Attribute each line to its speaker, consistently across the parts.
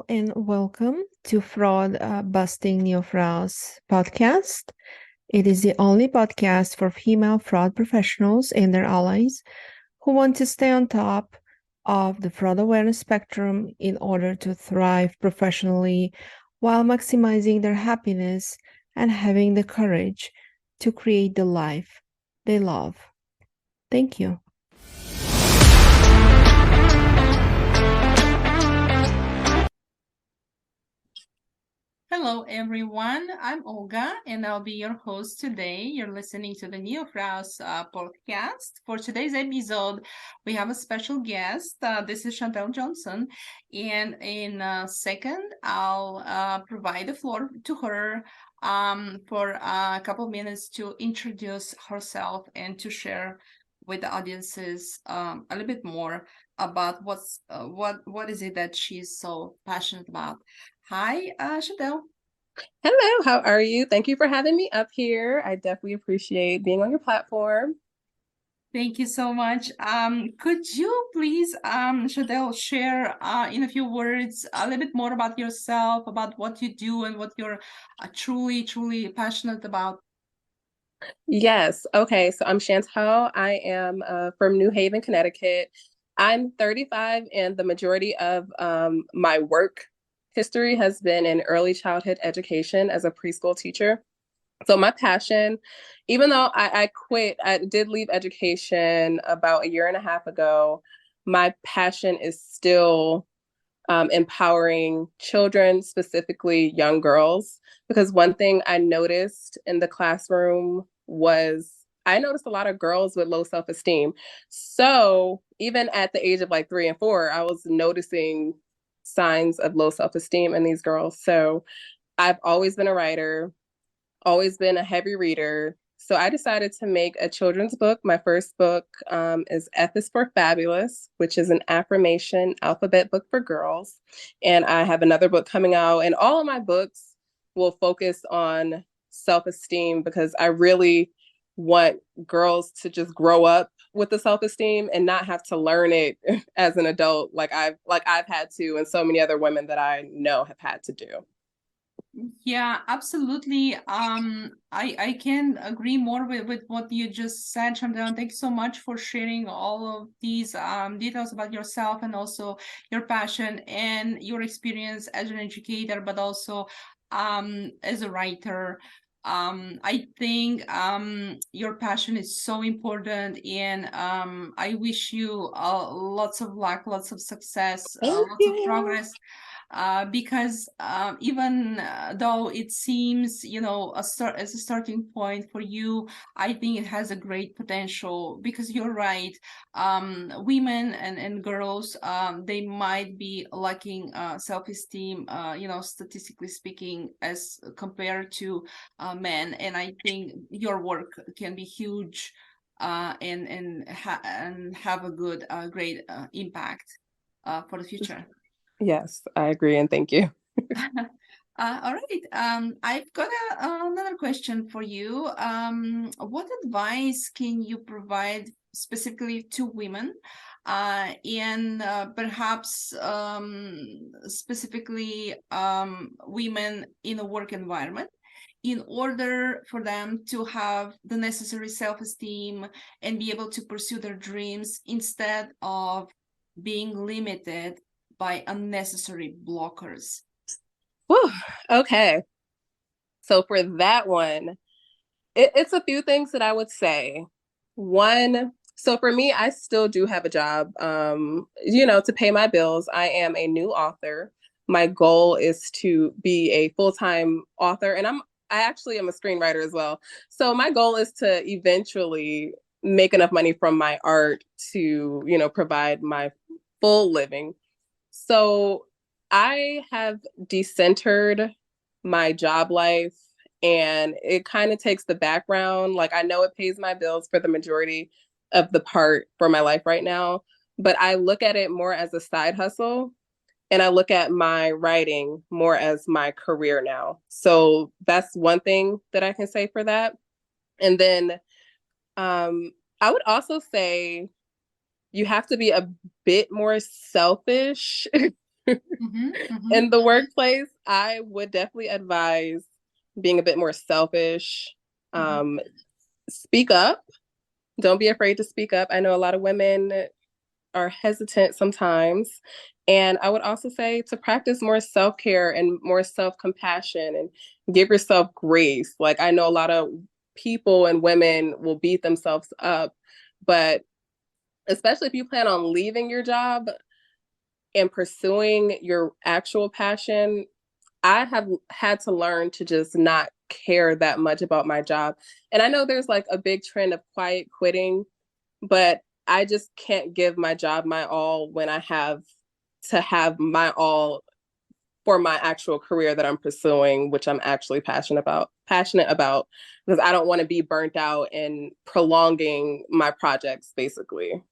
Speaker 1: and welcome to Fraud Busting Neofraus podcast. It is the only podcast for female fraud professionals and their allies who want to stay on top of the fraud awareness spectrum in order to thrive professionally while maximizing their happiness and having the courage to create the life they love. Thank you.
Speaker 2: Hello, everyone. I'm Olga, and I'll be your host today. You're listening to the Neofraus podcast. For today's episode, we have a special guest. This is Chantel Johnson, and in a second, I'll provide the floor to her for a couple of minutes to introduce herself and to share with the audiences a little bit more about what is it that she's so passionate about. Hi, Chantel.
Speaker 3: Hello, how are you? Thank you for having me up here. I definitely appreciate being on your platform.
Speaker 2: Thank you so much. Could you please, Chantel, share in a few words a little bit more about yourself, about what you do and what you're truly, truly passionate about?
Speaker 3: Yes. Okay. So I'm Chantel. I am from New Haven, Connecticut. I'm 35, and the majority of my work history has been in early childhood education as a preschool teacher. So my passion, even though I quit, I did leave education about a year and a half ago. My passion is still empowering children, specifically young girls, because one thing I noticed in the classroom was I noticed a lot of girls with low self-esteem. So even at the age of like 3 and 4, I was noticing signs of low self-esteem in these girls. So I've always been a writer, always been a heavy reader. So I decided to make a children's book. My first book is F is for Fabulous, which is an affirmation alphabet book for girls. And I have another book coming out, and all of my books will focus on self-esteem because I really want girls to just grow up with the self-esteem and not have to learn it as an adult like I've had to, and so many other women that I know have had to do.
Speaker 2: Yeah, absolutely. I can agree more with what you just said, Chantal. Thank you so much for sharing all of these details about yourself and also your passion and your experience as an educator, but also as a writer. I think your passion is so important, and I wish you lots of luck, lots of success,
Speaker 3: Thank
Speaker 2: lots of
Speaker 3: you.
Speaker 2: progress. Because even though it seems, as a starting point for you, I think it has a great potential because you're right. Women and girls, they might be lacking self-esteem, statistically speaking, as compared to men. And I think your work can be huge and have a good, great impact for the future.
Speaker 3: Yes, I agree, and thank you.
Speaker 2: All right. I've got another question for you. What advice can you provide specifically to women, and perhaps specifically women in a work environment, in order for them to have the necessary self-esteem and be able to pursue their dreams instead of being limited by unnecessary blockers?
Speaker 3: Whew, okay. So for that one, it's a few things that I would say. One, so for me, I still do have a job, to pay my bills. I am a new author. My goal is to be a full-time author, and I actually am a screenwriter as well. So my goal is to eventually make enough money from my art to, provide my full living. So I have decentered my job life, and it kind of takes the background. Like, I know it pays my bills for the majority of the part for my life right now, but I look at it more as a side hustle, and I look at my writing more as my career now. So that's one thing that I can say for that. And then I would also say you have to be a bit more selfish In the workplace, I would definitely advise being a bit more selfish. Speak up. Don't be afraid to speak up. I know a lot of women are hesitant sometimes. And I would also say to practice more self-care and more self-compassion and give yourself grace. Like, I know a lot of people and women will beat themselves up, but especially if you plan on leaving your job and pursuing your actual passion, I have had to learn to just not care that much about my job. And I know there's like a big trend of quiet quitting, but I just can't give my job my all when I have to have my all for my actual career that I'm pursuing, which I'm actually passionate about, because I don't want to be burnt out and prolonging my projects, basically.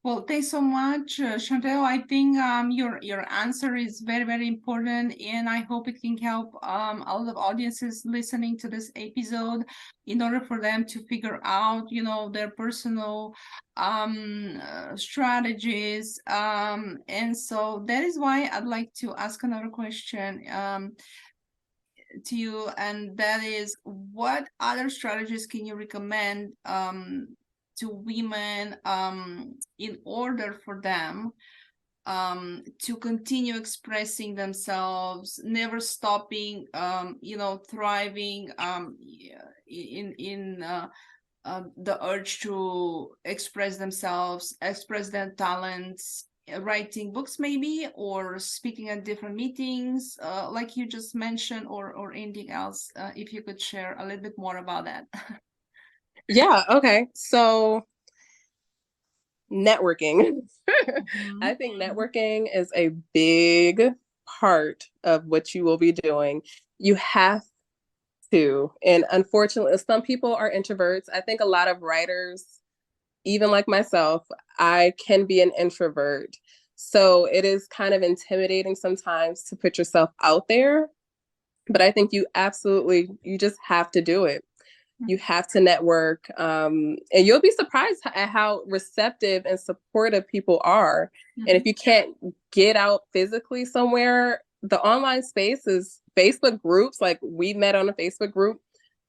Speaker 2: Well, thanks so much, Chantel. I think your answer is very, very important, and I hope it can help all the audiences listening to this episode in order for them to figure out, their personal strategies. And so that is why I'd like to ask another question to you, and that is, what other strategies can you recommend to women in order for them to continue expressing themselves, never stopping, thriving in the urge to express themselves, express their talents, writing books maybe, or speaking at different meetings, like you just mentioned, or anything else, if you could share a little bit more about that.
Speaker 3: Yeah, okay. So networking. I think networking is a big part of what you will be doing. You have to. And unfortunately, some people are introverts. I think a lot of writers, even like myself, I can be an introvert. So it is kind of intimidating sometimes to put yourself out there. But I think you just have to do it. You have to network, and you'll be surprised at how receptive and supportive people are. And if you can't get out physically somewhere, the online space is Facebook groups. Like, we met on a Facebook group.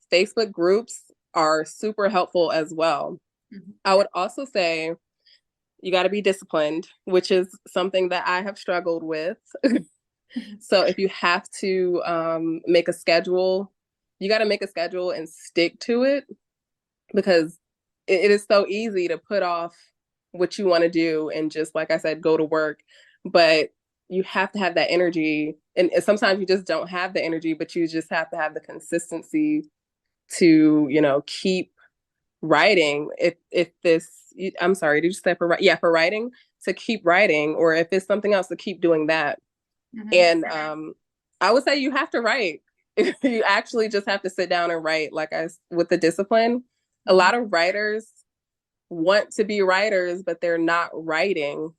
Speaker 3: Facebook groups are super helpful as well. I would also say you got to be disciplined, which is something that I have struggled with. So if you have to make a schedule, you got to make a schedule and stick to it, because it is so easy to put off what you want to do and just, like I said, go to work. But you have to have that energy. And sometimes you just don't have the energy, but you just have to have the consistency to, keep writing. I'm sorry, did you say for writing, to keep writing, or if it's something else, to keep doing that. And I would say you have to write. You actually just have to sit down and write, with the discipline. A lot of writers want to be writers, but they're not writing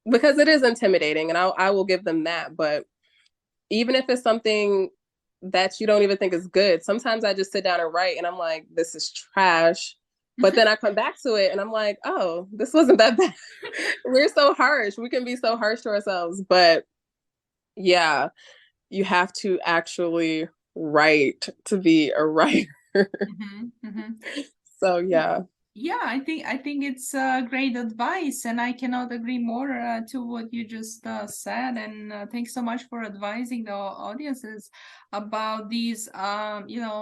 Speaker 3: because it is intimidating, and I will give them that. But even if it's something that you don't even think is good, sometimes I just sit down and write and I'm like, this is trash. But then I come back to it and I'm like, oh, this wasn't that bad. We're so harsh. We can be so harsh to ourselves. But yeah, you have to actually write to be a writer. So yeah.
Speaker 2: Yeah, I think it's great advice, and I cannot agree more to what you just said. And thanks so much for advising the audiences about these,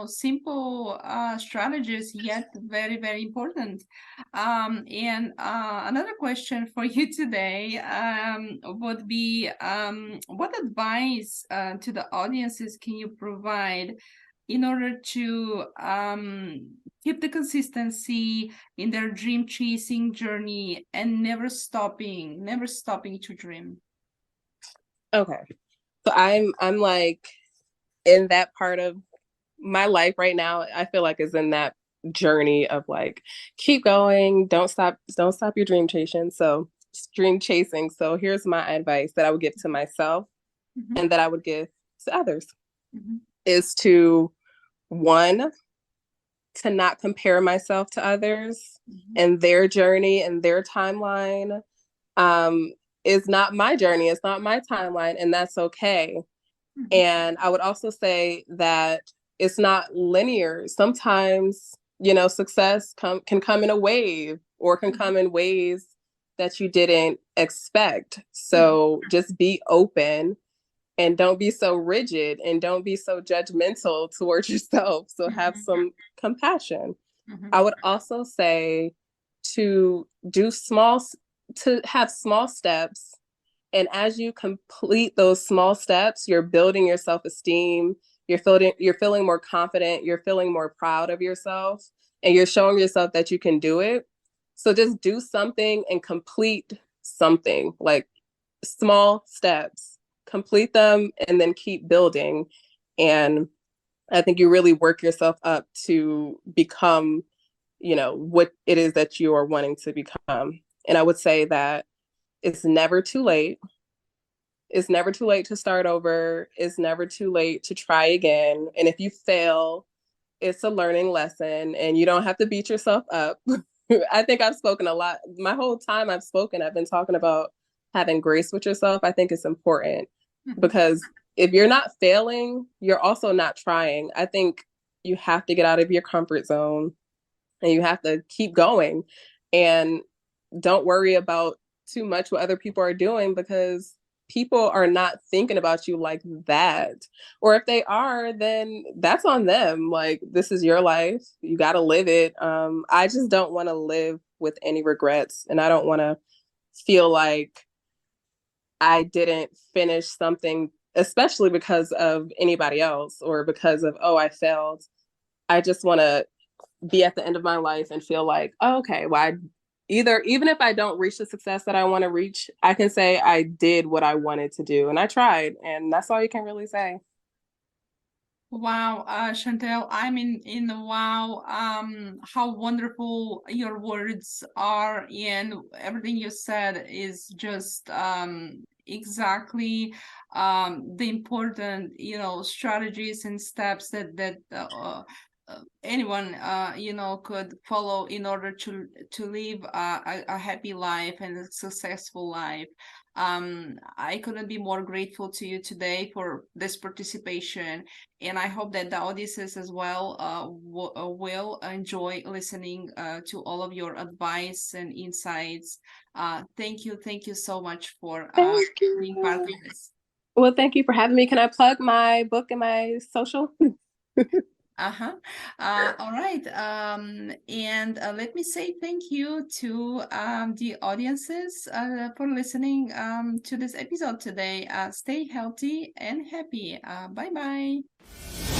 Speaker 2: simple strategies, yet very, very important. And another question for you today would be, what advice to the audiences can you provide in order to keep the consistency in their dream chasing journey and never stopping to dream?
Speaker 3: Okay. So I'm like in that part of my life right now. I feel like is in that journey of like, keep going, don't stop your dream chasing. So here's my advice that I would give to myself and that I would give to others is to, one, to not compare myself to others and their journey and their timeline. is not my journey. It's not my timeline, and that's okay.
Speaker 2: Mhm.
Speaker 3: And I would also say that it's not linear. Sometimes, you know, success can come in a wave or can come in ways that you didn't expect. So just be open and don't be so rigid and don't be so judgmental towards yourself. So have some compassion. I would also say to have small steps. And as you complete those small steps, you're building your self-esteem. You're feeling more confident. You're feeling more proud of yourself, and you're showing yourself that you can do it. So just do something and complete something, like small steps, complete them, and then keep building. And I think you really work yourself up to become, you know, what it is that you are wanting to become. And I would say that it's never too late. It's never too late to start over. It's never too late to try again. And if you fail, it's a learning lesson and you don't have to beat yourself up. I think I've spoken a lot. My whole time I've spoken, I've been talking about having grace with yourself. I think it's important because if you're not failing, you're also not trying. I think you have to get out of your comfort zone and you have to keep going, and don't worry about too much what other people are doing, because people are not thinking about you like that. Or if they are, then that's on them. Like, this is your life. You got to live it. I just don't want to live with any regrets. And I don't want to feel like I didn't finish something, especially because of anybody else or because of, oh, I failed. I just want to be at the end of my life and feel like, oh, okay, well, even if I don't reach the success that I want to reach, I can say I did what I wanted to do and I tried, and that's all you can really say.
Speaker 2: Wow, Chantel, I'm in wow, how wonderful your words are, and everything you said is just exactly the important, you know, strategies and steps that anyone you know could follow in order to live a happy life and a successful life. I couldn't be more grateful to you today for this participation, and I hope that the audiences as well will enjoy listening to all of your advice and insights. Thank you so much for being part of this.
Speaker 3: Well, thank you for having me. Can I plug my book and my social?
Speaker 2: Uh-huh. All right. And let me say thank you to the audiences for listening to this episode today. Stay healthy and happy. Bye-bye.